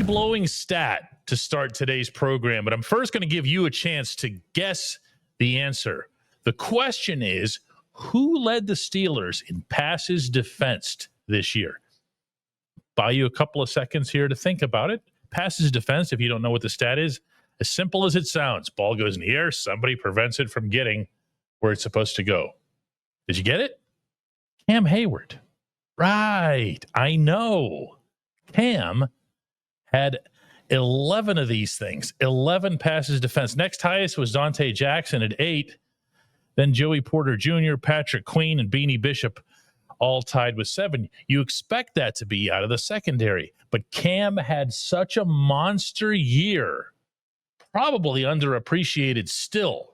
mind-blowing stat to start today's program, but I'm first going to give you a chance to guess the answer. The question is, who led the Steelers in passes defensed this year? Buy you a couple of seconds here to think about it. Passes defensed, if you don't know what the stat is, as simple as it sounds. Ball goes in the air, somebody prevents it from getting where it's supposed to go. Did you get it? Cam Heyward. Right. I know. Cam had 11 of these things, 11 passes defense. Next highest was Dante Jackson at 8. Then Joey Porter Jr., Patrick Queen, and Beanie Bishop all tied with 7. You expect that to be out of the secondary. But Cam had such a monster year, probably underappreciated still.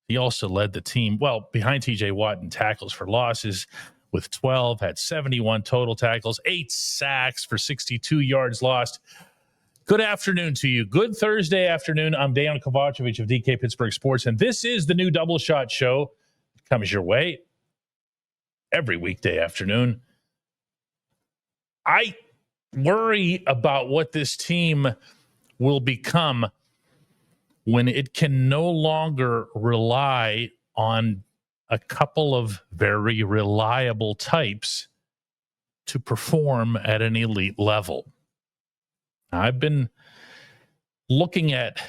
He also led the team, well, behind T.J. Watt in tackles for losses with 12, had 71 total tackles, 8 sacks for 62 yards lost. Good afternoon to you. Good Thursday afternoon. I'm Dejan Kovacevic of DK Pittsburgh Sports, and this is the new Double Shot Show. It comes your way every weekday afternoon. I worry about what this team will become when it can no longer rely on a couple of very reliable types to perform at an elite level. I've been looking at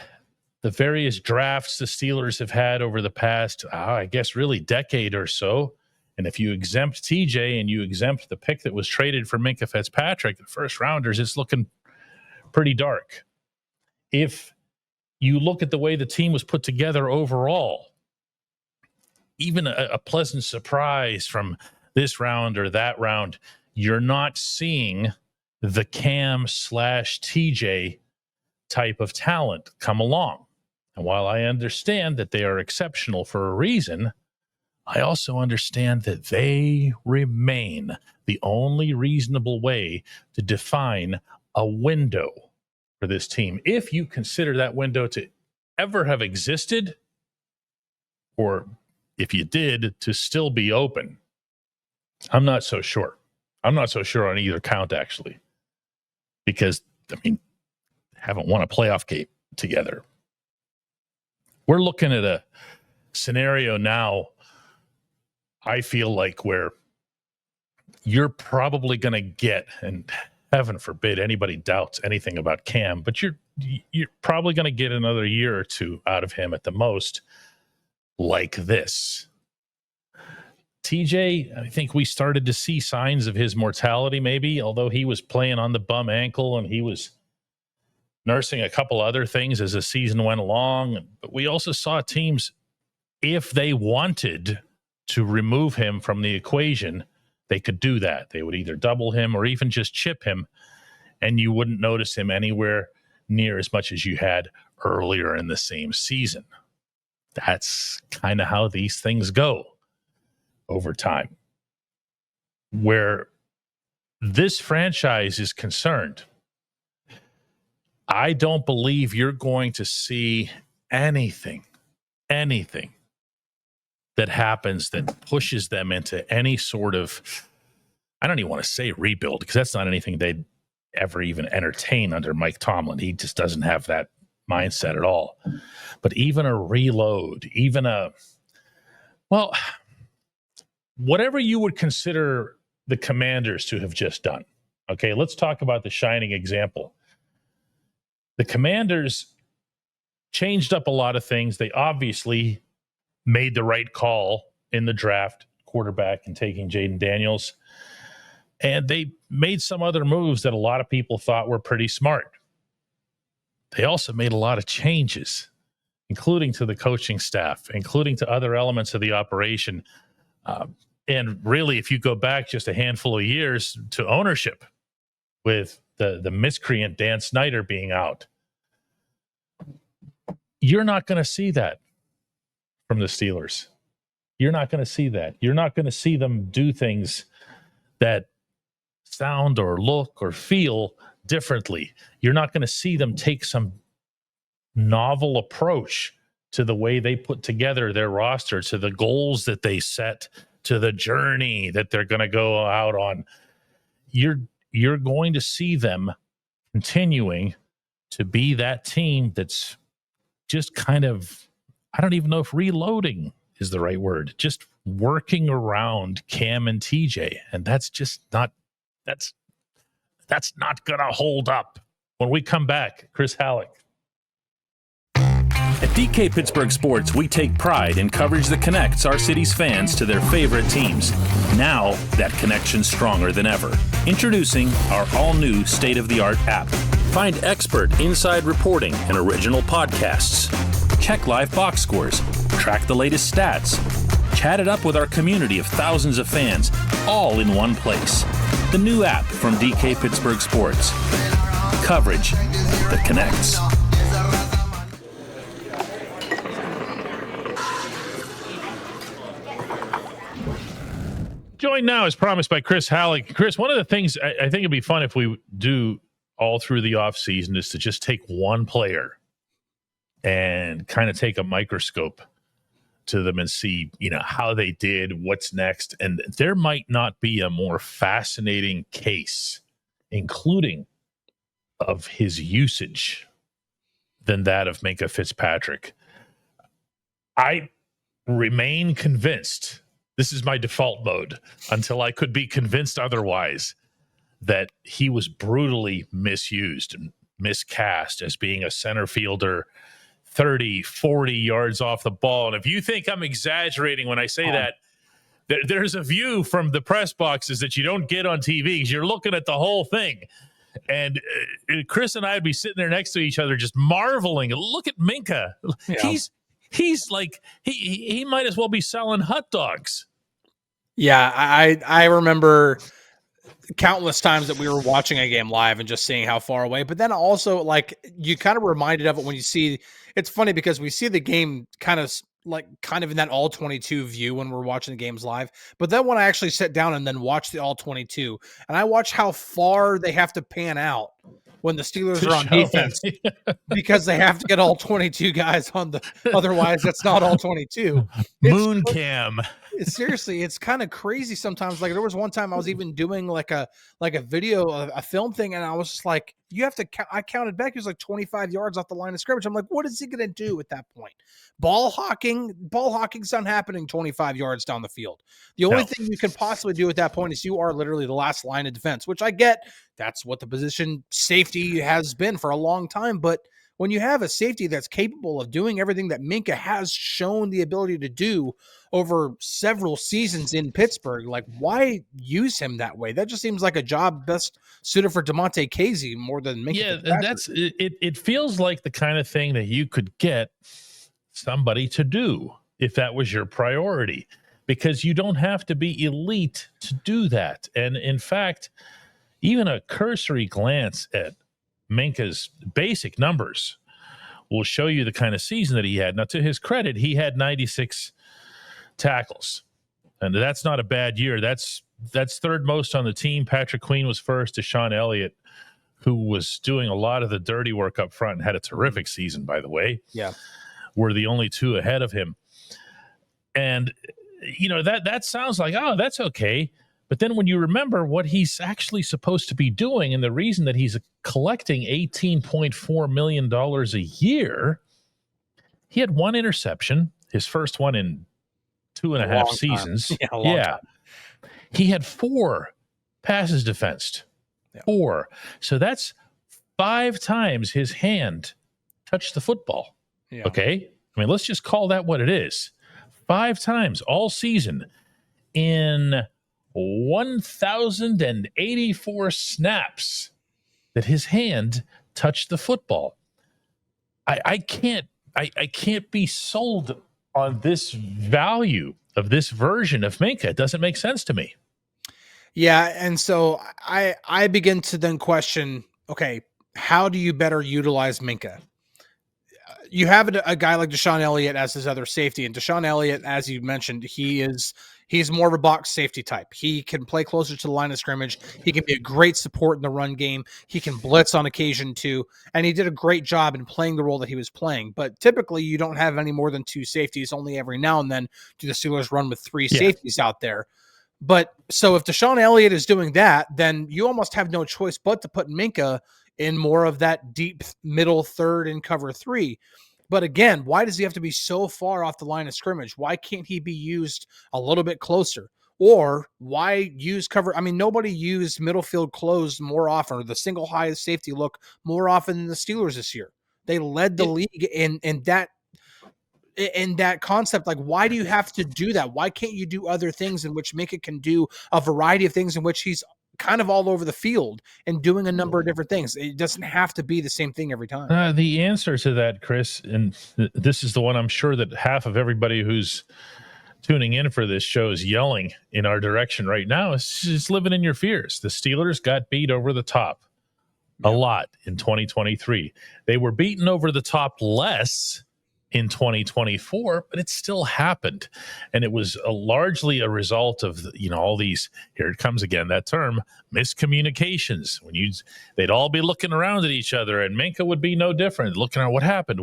the various drafts the Steelers have had over the past, I guess, really decade or so. And if you exempt TJ and you exempt the pick that was traded for Minka Fitzpatrick, the first rounders, it's looking pretty dark. If you look at the way the team was put together overall, even a pleasant surprise from this round or that round, you're not seeing the Cam / TJ type of talent come along. And while I understand that they are exceptional for a reason, I also understand that they remain the only reasonable way to define a window for this team. If you consider that window to ever have existed, or if you did, to still be open, I'm not so sure. I'm not so sure on either count, actually. Because, haven't won a playoff game together. We're looking at a scenario now, I feel like, where you're probably going to get, and heaven forbid anybody doubts anything about Cam, but you're probably going to get another year or two out of him at the most like this. TJ, I think we started to see signs of his mortality maybe, although he was playing on the bum ankle and he was nursing a couple other things as the season went along. But we also saw teams, if they wanted to remove him from the equation, they could do that. They would either double him or even just chip him, and you wouldn't notice him anywhere near as much as you had earlier in the same season. That's kind of how these things go over time. Where this franchise is concerned, I don't believe you're going to see anything that happens that pushes them into any sort of, I don't even want to say rebuild, because that's not anything they'd ever even entertain under Mike Tomlin. He just doesn't have that mindset at all. But even a reload, even whatever you would consider the Commanders to have just done. Okay, let's talk about the shining example. The Commanders changed up a lot of things. They obviously made the right call in the draft, quarterback, and taking Jaden Daniels. And they made some other moves that a lot of people thought were pretty smart. They also made a lot of changes, including to the coaching staff, including to other elements of the operation. And really, if you go back just a handful of years to ownership, with the miscreant Dan Snyder being out, you're not going to see that from the Steelers. You're not going to see that. You're not going to see them do things that sound or look or feel differently. You're not going to see them take some novel approach to the way they put together their roster, to the goals that they set, to the journey that they're going to go out on. You're going to see them continuing to be that team that's just kind of, I don't even know if reloading is the right word, just working around Cam and TJ. And that's just not, that's not going to hold up. When we come back, Chris Halleck. At DK Pittsburgh Sports, we take pride in coverage that connects our city's fans to their favorite teams. Now, that connection's stronger than ever. Introducing our all-new state-of-the-art app. Find expert inside reporting and original podcasts. Check live box scores. Track the latest stats. Chat it up with our community of thousands of fans, all in one place. The new app from DK Pittsburgh Sports. Coverage that connects. Joined now, as promised, by Chris Halleck. Chris, one of the things I think it'd be fun if we do all through the offseason is to just take one player and kind of take a microscope to them and see, how they did, what's next. And there might not be a more fascinating case, including of his usage, than that of Minka Fitzpatrick. I remain convinced, this is my default mode until I could be convinced otherwise, that he was brutally misused and miscast as being a center fielder 30, 40 yards off the ball. And if you think I'm exaggerating when I say that, there's a view from the press boxes that you don't get on TV because you're looking at the whole thing. And Chris and I would be sitting there next to each other just marveling. Look at Minka. Yeah. He's like, he might as well be selling hot dogs. Yeah, I remember countless times that we were watching a game live and just seeing how far away. But then also, like, you kind of reminded of it when you see, it's funny because we see the game kind of in that all 22 view when we're watching the games live. But then when I actually sit down and then watch the all 22 and I watch how far they have to pan out when the Steelers are on defense because they have to get all 22 guys on the, otherwise that's not all 22. Moon cam. Seriously, it's kind of crazy sometimes. Like, there was one time I was even doing like a video, a film thing, and I was just like, you have to I counted back. He was like 25 yards off the line of scrimmage. I'm like, what is he going to do at that point? Ball hocking's not happening 25 yards down the field. The only thing you can possibly do at that point is you are literally the last line of defense, which I get. That's what the position safety has been for a long time. But when you have a safety that's capable of doing everything that Minka has shown the ability to do over several seasons in Pittsburgh, like, why use him that way? That just seems like a job best suited for DeMonte Casey more than Minka. Yeah, that's it. It feels like the kind of thing that you could get somebody to do if that was your priority, because you don't have to be elite to do that. And in fact, even a cursory glance at Minka's basic numbers will show you the kind of season that he had. Now, to his credit, he had 96 tackles, and that's not a bad year. That's third most on the team. Patrick Queen was first. Deshaun Elliott, who was doing a lot of the dirty work up front and had a terrific season, by the way, were the only two ahead of him. And that sounds like, oh, that's okay. But then when you remember what he's actually supposed to be doing and the reason that he's collecting $18.4 million a year, he had one interception, his first one in 2.5 seasons. Time. He had 4 passes defensed. 4. So that's 5 times his hand touched the football. Yeah. Okay? I mean, let's just call that what it is. 5 times all season in 1,084 snaps that his hand touched the football. I can't be sold on this value of this version of Minka. It doesn't make sense to me. Yeah, and so I begin to then question, okay, how do you better utilize Minka? You have a guy like Deshaun Elliott as his other safety, and Deshaun Elliott, as you mentioned, he's more of a box safety type. He can play closer to the line of scrimmage. He can be a great support in the run game. He can blitz on occasion too, and he did a great job in playing the role that he was playing. But typically, you don't have any more than 2 safeties. Only every now and then do the Steelers run with 3 safeties out there. But so if Deshaun Elliott is doing that, then you almost have no choice but to put Minka in more of that deep middle third and cover 3. But again, why does he have to be so far off the line of scrimmage? Why can't he be used a little bit closer? Or why use cover? I mean, nobody used middle field closed more often, or the single high safety look more often than the Steelers this year. They led the league in that concept. Like, why do you have to do that? Why can't you do other things in which Minka can do a variety of things in which he's kind of all over the field and doing a number of different things? It doesn't have to be the same thing every time. The answer to that, Chris, and this is the one I'm sure that half of everybody who's tuning in for this show is yelling in our direction right now, is just living in your fears. The Steelers got beat over the top a lot in 2023. They were beaten over the top less in 2024, but it still happened. And it was largely a result of, all these, here it comes again, that term, miscommunications. They'd all be looking around at each other, and Minka would be no different, looking at what happened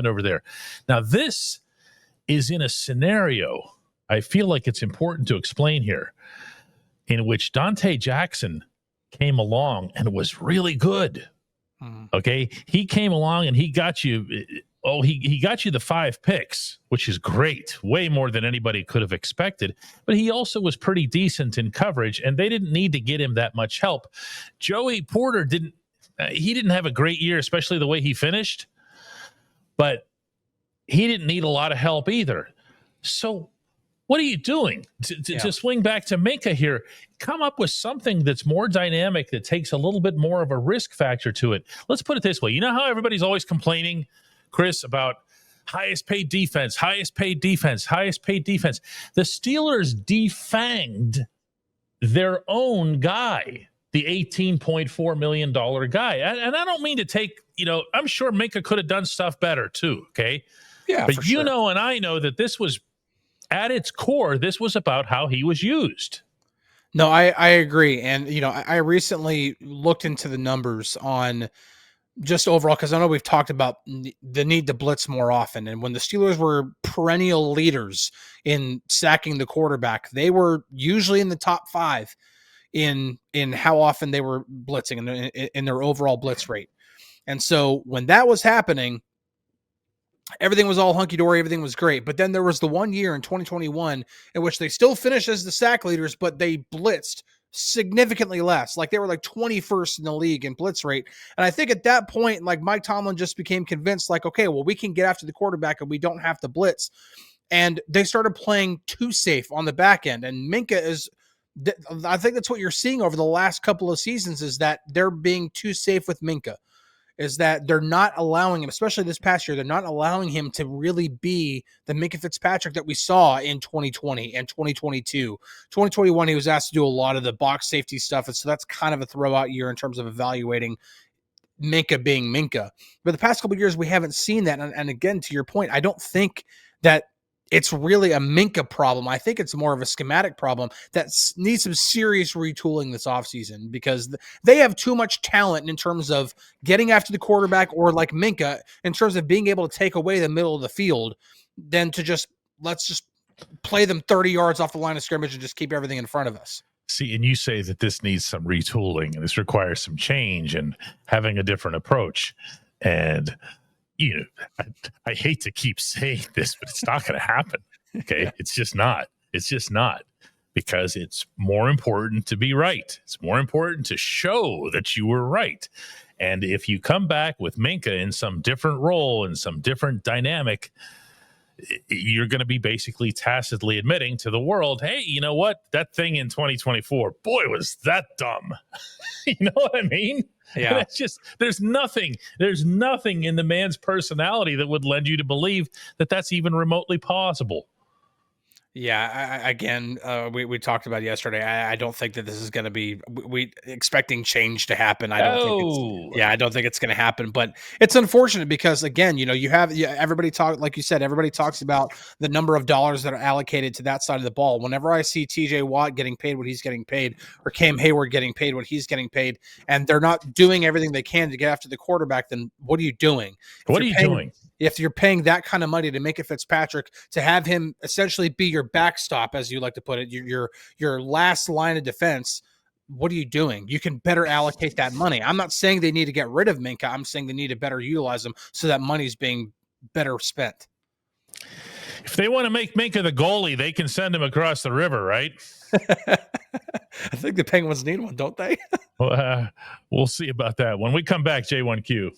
over there. Now, this is in a scenario, I feel like it's important to explain here, in which Dante Jackson came along and was really good. Okay. He came along and he got you. He got you the 5 picks, which is great. Way more than anybody could have expected. But he also was pretty decent in coverage, and they didn't need to get him that much help. Joey Porter didn't have a great year, especially the way he finished, but he didn't need a lot of help either. So what are you doing to swing back to Minka here? Come up with something that's more dynamic, that takes a little bit more of a risk factor to it. Let's put it this way. You know how everybody's always complaining, Chris, about highest paid defense. The Steelers defanged their own guy, the $18.4 million guy. And I don't mean to take, I'm sure Minka could have done stuff better too, okay? Yeah, but for sure. And I know that this was, at its core, this was about how he was used. No, I agree. And, I recently looked into the numbers on just overall, because I know we've talked about the need to blitz more often. And when the Steelers were perennial leaders in sacking the quarterback, they were usually in the top 5 in how often they were blitzing in their overall blitz rate. And so when that was happening, everything was all hunky-dory, everything was great. But then there was the one year in 2021 in which they still finished as the sack leaders, but they blitzed significantly less. Like, they were like 21st in the league in blitz rate. And I think at that point, like, Mike Tomlin just became convinced, like, okay, well, we can get after the quarterback and we don't have to blitz. And they started playing too safe on the back end. And Minka is, I think that's what you're seeing over the last couple of seasons, is that they're being too safe with Minka. Is that they're not allowing him, especially this past year, they're not allowing him to really be the Minka Fitzpatrick that we saw in 2020 and 2022. 2021, he was asked to do a lot of the box safety stuff, and so that's kind of a throwout year in terms of evaluating Minka being Minka. But the past couple of years, we haven't seen that. And again, to your point, I don't think that it's really a Minka problem. I think it's more of a schematic problem that needs some serious retooling this offseason, because they have too much talent in terms of getting after the quarterback, or like Minka, in terms of being able to take away the middle of the field, than to let's just play them 30 yards off the line of scrimmage and just keep everything in front of us. See, and you say that this needs some retooling and this requires some change and having a different approach. And I hate to keep saying this, but it's not going to happen. Okay. Yeah. It's just not, because it's more important to be right. It's more important to show that you were right. And if you come back with Minka in some different role and some different dynamic, you're going to be basically tacitly admitting to the world, hey, you know what? That thing in 2024, boy, was that dumb. You know what I mean? Yeah. It's just, there's nothing in the man's personality that would lend you to believe that that's even remotely possible. Yeah, we talked about it yesterday. I don't think that this is going to be we expecting change to happen. I don't think it's going to happen. But it's unfortunate because, again, you have everybody talk, like you said, everybody talks about the number of dollars that are allocated to that side of the ball. Whenever I see T.J. Watt getting paid what he's getting paid, or Cam Heyward getting paid what he's getting paid, and they're not doing everything they can to get after the quarterback, then what are you doing? If you're paying that kind of money to Minka Fitzpatrick, to have him essentially be your backstop, as you like to put it, your last line of defense, what are you doing? You can better allocate that money. I'm not saying they need to get rid of Minka. I'm saying they need to better utilize them so that money's being better spent. If they want to make Minka the goalie, they can send him across the river, right? I think the Penguins need one, don't they? Well, we'll see about that. When we come back, J1Q.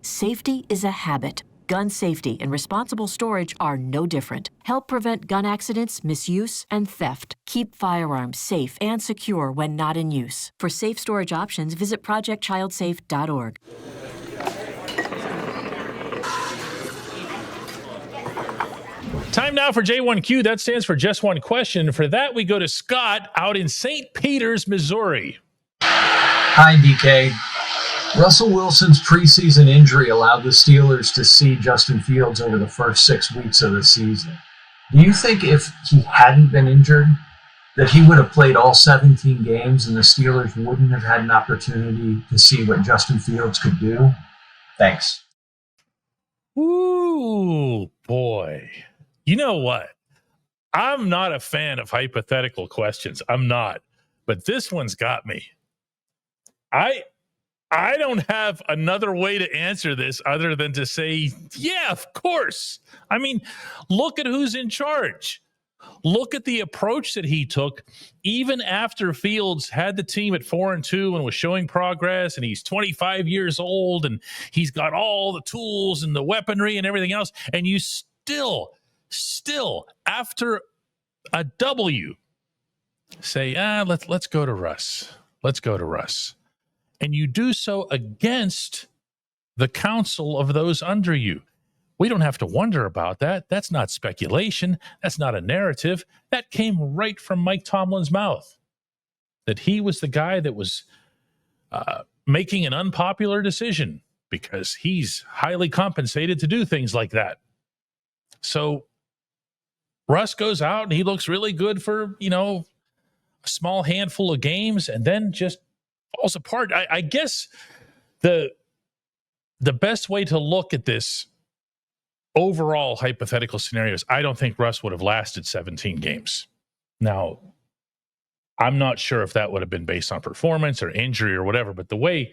Safety is a habit. Gun safety and responsible storage are no different. Help prevent gun accidents, misuse, and theft. Keep firearms safe and secure when not in use. For safe storage options, visit projectchildsafe.org. Time now for J1Q. That stands for just one question. For that, we go to Scott out in St. Peters, Missouri. Hi, DK. Russell Wilson's preseason injury allowed the Steelers to see Justin Fields over the first 6 weeks of the season. Do you think if he hadn't been injured, that he would have played all 17 games and the Steelers wouldn't have had an opportunity to see what Justin Fields could do? Thanks. Ooh, boy. You know what? I'm not a fan of hypothetical questions. I'm not. But this one's got me. I don't have another way to answer this other than to say, yeah, of course. I mean, look at who's in charge. Look at the approach that he took, even after Fields had the team at 4-2 and was showing progress, and he's 25 years old, and he's got all the tools and the weaponry and everything else, and you still, after a W, say, let's go to Russ. Let's go to Russ. And you do so against the counsel of those under you. We don't have to wonder about that. That's not speculation. That's not a narrative. That came right from Mike Tomlin's mouth, that he was the guy that was making an unpopular decision because he's highly compensated to do things like that. So Russ goes out and he looks really good for, a small handful of games and then just falls apart. I guess the best way to look at this overall hypothetical scenario is I don't think Russ would have lasted 17 games. Now, I'm not sure if that would have been based on performance or injury or whatever, but the way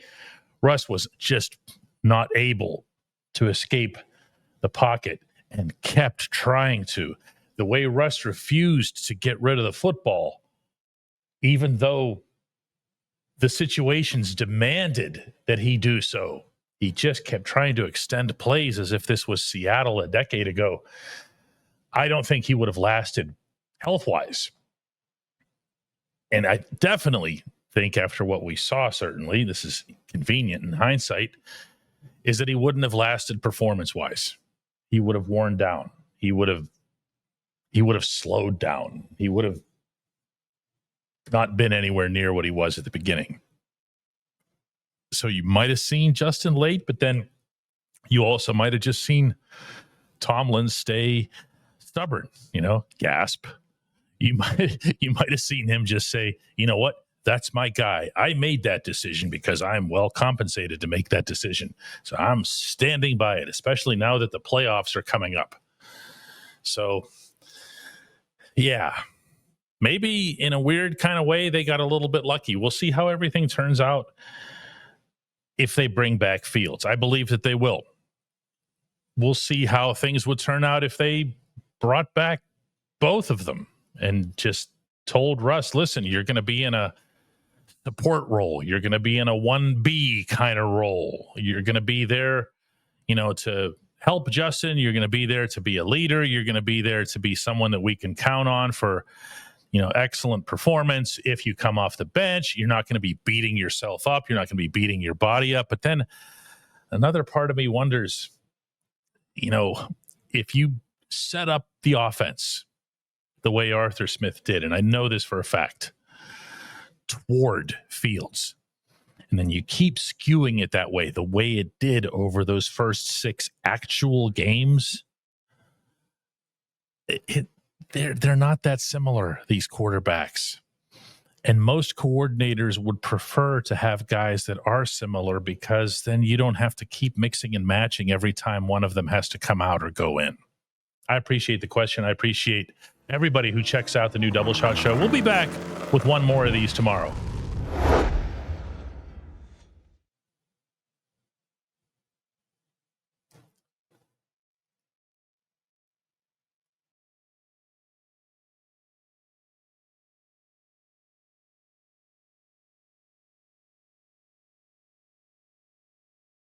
Russ was just not able to escape the pocket and kept trying to, the way Russ refused to get rid of the football, even though the situations demanded that he do so. He just kept trying to extend plays as if this was Seattle a decade ago. I don't think he would have lasted health-wise. And I definitely think after what we saw, certainly, this is convenient in hindsight, is that he wouldn't have lasted performance-wise. He would have worn down. He would have slowed down. He would have not been anywhere near what he was at the beginning. So you might have seen Justin late, but then you also might have just seen Tomlin stay stubborn, gasp. You might have seen him just say, you know what? That's my guy. I made that decision because I'm well compensated to make that decision. So I'm standing by it, especially now that the playoffs are coming up. So, yeah. Maybe in a weird kind of way, they got a little bit lucky. We'll see how everything turns out if they bring back Fields. I believe that they will. We'll see how things would turn out if they brought back both of them and just told Russ, listen, you're going to be in a support role. You're going to be in a 1B kind of role. You're going to be there, to help Justin. You're going to be there to be a leader. You're going to be there to be someone that we can count on for excellent performance. If you come off the bench, you're not going to be beating yourself up. You're not going to be beating your body up. But then another part of me wonders, if you set up the offense the way Arthur Smith did, and I know this for a fact, toward Fields, and then you keep skewing it that way, the way it did over those first 6 actual games, they're not that similar, these quarterbacks. And most coordinators would prefer to have guys that are similar, because then you don't have to keep mixing and matching every time one of them has to come out or go in. I appreciate the question. I appreciate everybody who checks out the new Double Shot Show. We'll be back with one more of these tomorrow.